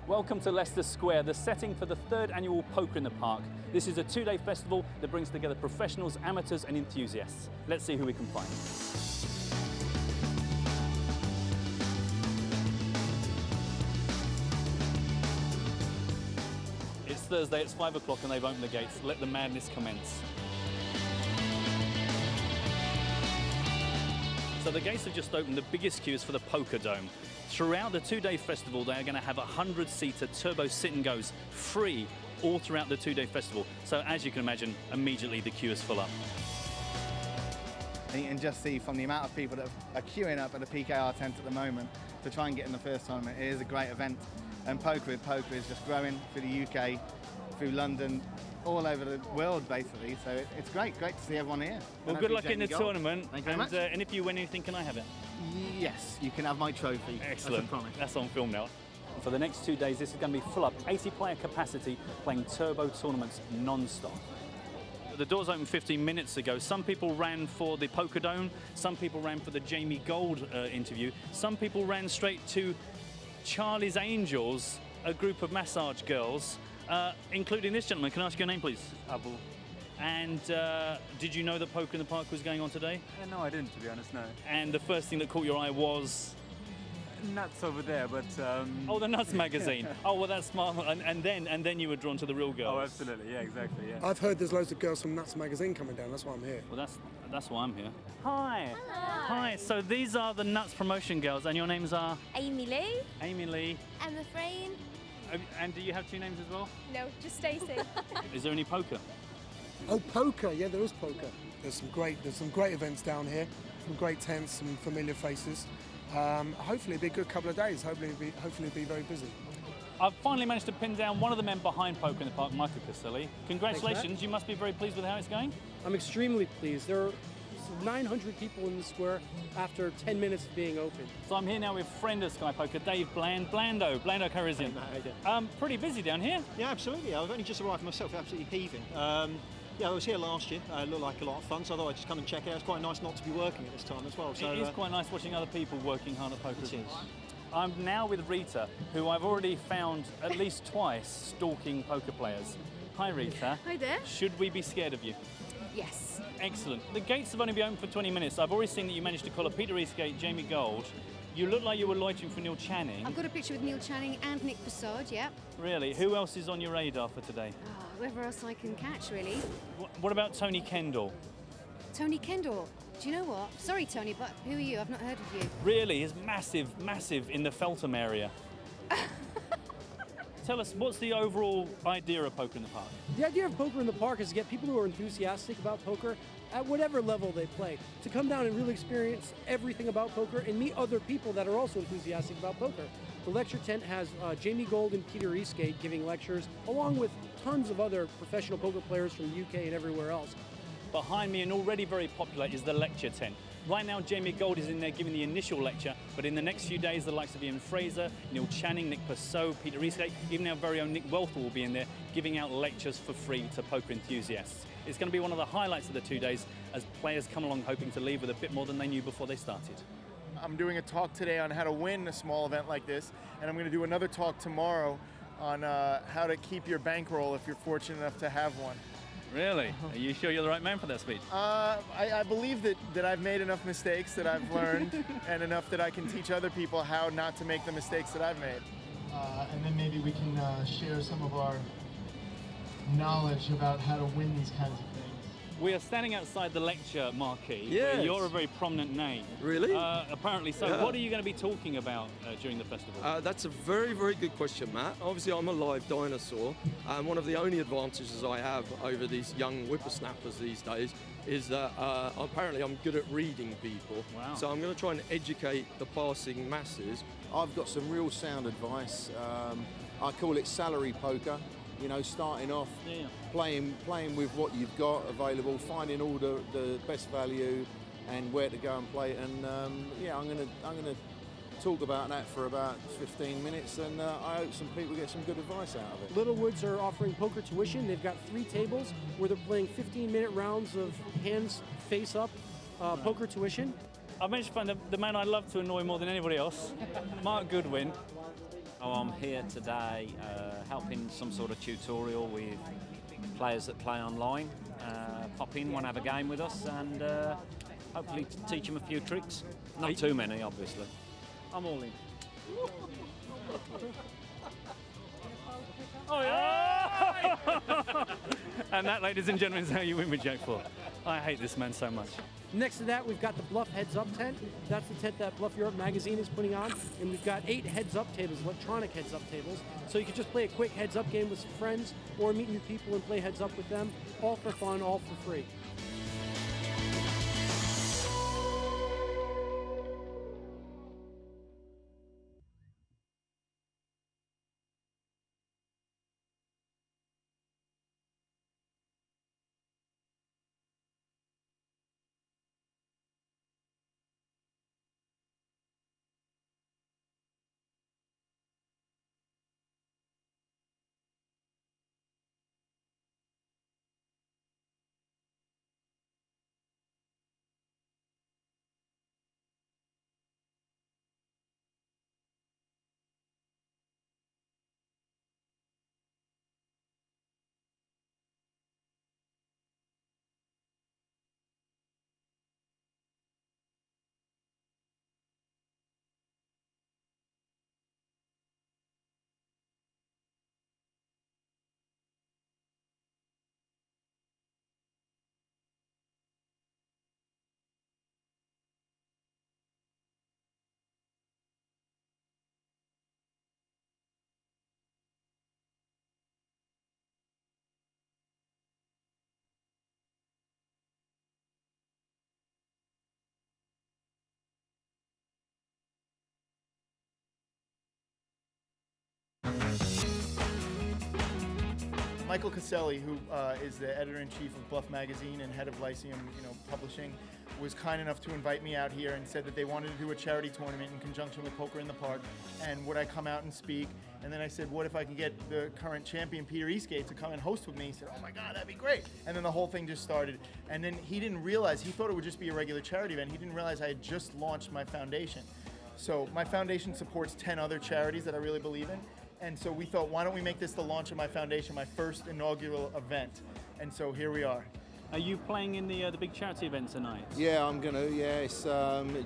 Welcome to Leicester Square, the setting for the third annual Poker in the Park. This is a two-day festival that brings together professionals, amateurs and enthusiasts. Let's see who we can find. It's Thursday, it's 5 o'clock and they've opened the gates. Let the madness commence. So the gates have just opened. The biggest queue is for the Poker Dome. Throughout the two-day festival, they are going to have 100-seater turbo sit-and-goes free all throughout the two-day festival. So as you can imagine, immediately the queue is full up. And you can just see from the amount of people that are queuing up at the PKR tent at the moment to try and get in the first tournament. It is a great event. And poker is just growing through the UK, through London, all over the world basically. So it's great to see everyone here. Well, good luck in the tournament. Thank you very much. And if you win anything, can I have it? Yes, you can have my trophy. Excellent. That's a promise. That's on film now. For the next 2 days, this is going to be full up, 80-player capacity, playing turbo tournaments non-stop. The doors opened 15 minutes ago. Some people ran for the Poker Dome, some people ran for the Jamie Gold interview, some people ran straight to Charlie's Angels, a group of massage girls, including this gentleman. Can I ask your name, please? Abu. And did you know that Poker in the Park was going on today? No, I didn't, to be honest, no. And the first thing that caught your eye was? Nuts over there, but... Oh, the Nuts magazine. Oh, well, that's smart. And then you were drawn to the real girls. Oh, absolutely. Yeah, exactly, yeah. I've heard there's loads of girls from Nuts magazine coming down. That's why I'm here. Well, that's why I'm here. Hi. Hello. Hi. So these are the Nuts promotion girls, and your names are? Amy Lee. Amy Lee. Emma Frayne. And do you have two names as well? No, just Stacey. Is there any poker? Oh, poker! Yeah, there is poker. There's some great events down here. Some great tents, some familiar faces. Hopefully, it'll be a good couple of days. Hopefully, it'll be very busy. I've finally managed to pin down one of the men behind Poker in the Park, Michael Caselli. Congratulations! Thanks, you must be very pleased with how it's going. I'm extremely pleased. There are 900 people in the square after 10 minutes of being open. So I'm here now with friend of Sky Poker, Dave Blando Carizian. Pretty busy down here. Yeah, absolutely. I've only just arrived myself, absolutely heaving. Yeah, I was here last year. It looked like a lot of fun, so I thought I'd just come and check it out. It's quite nice not to be working at this time as well. So, it is quite nice watching other people working hard at poker. It is. I'm now with Rita, who I've already found at least twice stalking poker players. Hi, Rita. Hi there. Should we be scared of you? Yes. Excellent. The gates have only been open for 20 minutes. I've already seen that you managed to collar Peter Eastgate, Jamie Gold. You look like you were loitering for Neil Channing. I've got a picture with Neil Channing and Nick Passard, yeah. Really? Who else is on your radar for today? Whoever else I can catch, really. What about Tony Kendall? Tony Kendall. Do you know what? Sorry, Tony, but who are you? I've not heard of you. Really? He's massive in the Feltham area. Tell us, what's the overall idea of Poker in the Park? The idea of Poker in the Park is to get people who are enthusiastic about poker at whatever level they play to come down and really experience everything about poker and meet other people that are also enthusiastic about poker. The lecture tent has Jamie Gold and Peter Eastgate giving lectures, along with tons of other professional poker players from the UK and everywhere else. Behind me, and already very popular, is the lecture tent. Right now, Jamie Gold is in there giving the initial lecture, but in the next few days, the likes of Ian Fraser, Neil Channing, Nick Passard, Peter Eastgate, even our very own Nick Welthall will be in there giving out lectures for free to poker enthusiasts. It's going to be one of the highlights of the 2 days as players come along hoping to leave with a bit more than they knew before they started. I'm doing a talk today on how to win a small event like this, and I'm going to do another talk tomorrow on how to keep your bankroll if you're fortunate enough to have one. Really? Are you sure you're the right man for that speech? I believe that I've made enough mistakes that I've learned and enough that I can teach other people how not to make the mistakes that I've made. And then maybe we can share some of our knowledge about how to win these kinds of things. We are standing outside the lecture marquee. Yes. Where you're a very prominent name. Really? Apparently so. Yeah. What are you going to be talking about during the festival? That's a very, very good question, Matt. Obviously, I'm a live dinosaur, and one of the only advantages I have over these young whippersnappers these days is that apparently I'm good at reading people. Wow. So I'm going to try and educate the passing masses. I've got some real sound advice. I call it salary poker. You know, starting off, playing with what you've got available, finding all the best value and where to go and play. And yeah, I'm gonna talk about that for about 15 minutes, and I hope some people get some good advice out of it. Littlewoods are offering poker tuition. They've got 3 tables where they're playing 15-minute rounds of hands face up poker tuition. I've managed to find the man I love to annoy more than anybody else, Mark Goodwin. Oh, I'm here today helping some sort of tutorial with players that play online. Pop in, want to have a game with us, and hopefully teach them a few tricks. Not too many, obviously. I'm all in. Oh, yeah! And that, ladies and gentlemen, is how you win with Jack 4. I hate this man so much. Next to that, we've got the Bluff Heads Up tent. That's the tent that Bluff Europe magazine is putting on. And we've got 8 Heads Up tables, electronic Heads Up tables. So you can just play a quick Heads Up game with some friends or meet new people and play Heads Up with them. All for fun, all for free. Michael Caselli, who is the editor-in-chief of Bluff Magazine and head of Lyceum, Publishing, was kind enough to invite me out here and said that they wanted to do a charity tournament in conjunction with Poker in the Park, and would I come out and speak? And then I said, what if I could get the current champion, Peter Eastgate, to come and host with me? He said, oh my God, that'd be great. And then the whole thing just started. And then he didn't realize, he thought it would just be a regular charity event. He didn't realize I had just launched my foundation. So my foundation supports 10 other charities that I really believe in. And so we thought, why don't we make this the launch of my foundation, my first inaugural event? And so here we are. Are you playing in the big charity event tonight? Yeah, I'm going to. Yeah, it's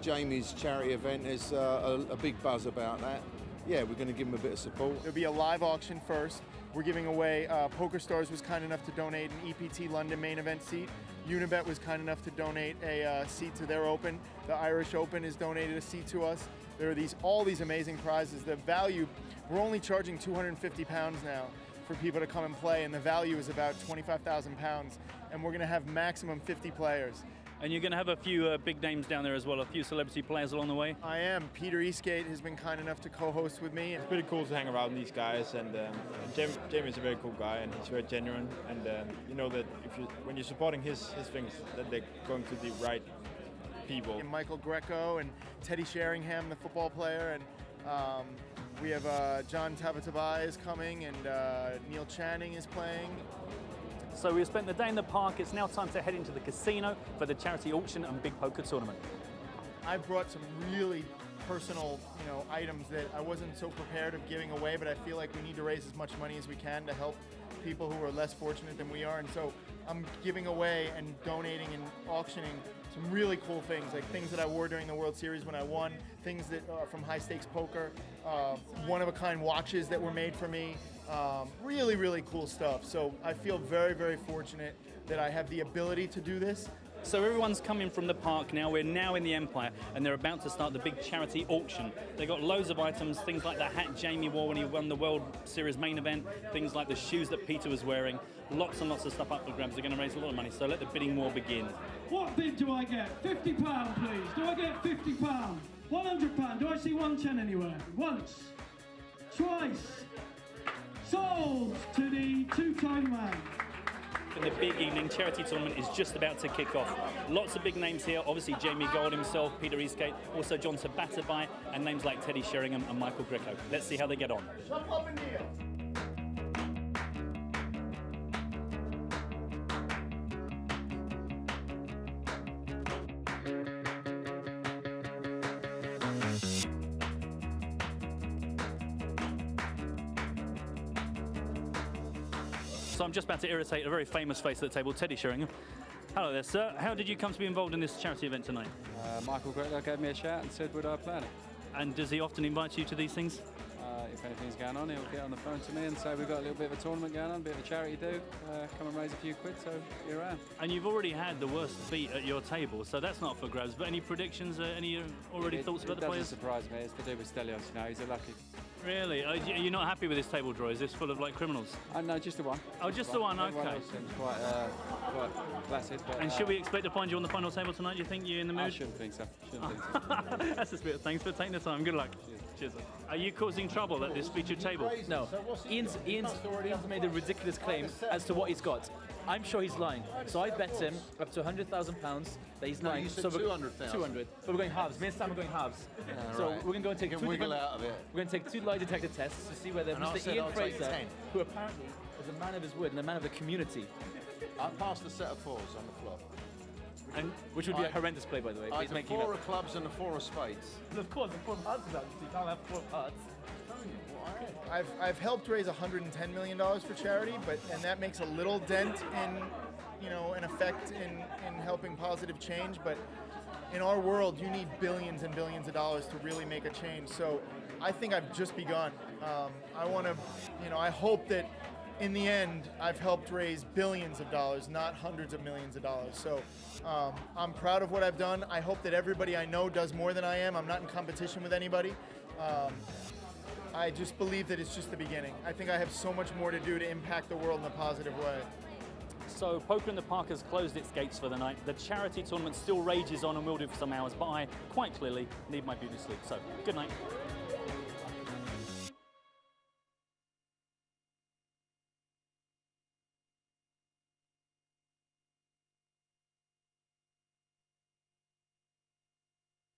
Jamie's charity event. There's a big buzz about that. Yeah, we're going to give him a bit of support. There'll be a live auction first. We're giving away, PokerStars was kind enough to donate an EPT London main event seat. Unibet was kind enough to donate a seat to their Open. The Irish Open has donated a seat to us. There are all these amazing prizes. The value, we're only charging £250 now for people to come and play, and the value is about £25,000, and we're going to have maximum 50 players. And you're going to have a few big names down there as well, a few celebrity players along the way? I am. Peter Eastgate has been kind enough to co-host with me. It's pretty cool to hang around these guys, and Jamie's a very cool guy, and he's very genuine, and you know that when you're supporting his things, that they're going to the right people. And Michael Greco and Teddy Sheringham, the football player, and we have John Tabatabai is coming, and Neil Channing is playing. So we've spent the day in the park. It's now time to head into the casino for the charity auction and big poker tournament. I brought some really personal, items that I wasn't so prepared of giving away, but I feel like we need to raise as much money as we can to help people who are less fortunate than we are. And so I'm giving away and donating and auctioning some really cool things, like things that I wore during the World Series when I won, things that are from high stakes poker, one-of-a-kind watches that were made for me, really, really cool stuff. So I feel very, very fortunate that I have the ability to do this. So everyone's coming from the park now. We're now in the Empire, and they're about to start the big charity auction. They got loads of items, things like the hat Jamie wore when he won the World Series main event, things like the shoes that Peter was wearing, lots and lots of stuff up for grabs. They're going to raise a lot of money, so let the bidding war begin. What bid do I get? £50, please. Do I get £50? £100? Do I see 110 anywhere? Once, twice, sold to the two-time man. And the big evening charity tournament is just about to kick off. Lots of big names here, obviously Jamie Gold himself, Peter Eastgate, also John Tabatabai, and names like Teddy Sheringham and Michael Greco. Let's see how they get on. Jump up and kneel. So I'm just about to irritate a very famous face at the table, Teddy Sheringham. Hello there, sir. How did you come to be involved in this charity event tonight? Michael Gretler gave me a shout and said, would I plan it? And does he often invite you to these things? If anything's going on, he'll get on the phone to me and say, we've got a little bit of a tournament going on, a bit of a charity do, come and raise a few quid, so you're around. And you've already had the worst beat at your table, so that's not for grabs, but any predictions, any already thoughts about the players? It doesn't surprise me, it's to do with Stelios, you know, he's a lucky. Really? Are you not happy with this table draw? Is this full of like criminals? No, just the one. Oh, just the one, Everyone okay. else seems quite placid. But, And should we expect to find you on the final table tonight? Do you think you're in the mood? I shouldn't think so. That's a spirit. Thanks for taking the time. Good luck. Cheers. Are you causing trouble at this featured table? No. Ian's made a ridiculous claim as to what he's got. I'm sure he's lying. So I bet him up to £100,000 that he's lying. You said so 200,000. 200. But we're going halves. Me and Sam are going halves. So right. we're going to go and take You can wiggle out of it. We're going to take 2 lie detector tests to see whether And I Mr. said Ian I'll take Fraser, 10. who apparently is a man of his word and a man of the community. I passed the set of 4s on the flop. And which would be a horrendous play, by the way. But I he's had making 4 it of clubs and a 4 of spades. up. Of course, the 4 of hearts is out, so you can't have 4 of hearts. I've helped raise $110 million for charity, and that makes a little dent in, an effect in helping positive change. But in our world, you need billions and billions of dollars to really make a change. So I think I've just begun. I hope that in the end, I've helped raise billions of dollars, not hundreds of millions of dollars. So I'm proud of what I've done. I hope that everybody I know does more than I am. I'm not in competition with anybody. I just believe that it's just the beginning. I think I have so much more to do to impact the world in a positive way. So Poker in the Park has closed its gates for the night. The charity tournament still rages on and will do for some hours, but I quite clearly need my beauty sleep. So good night.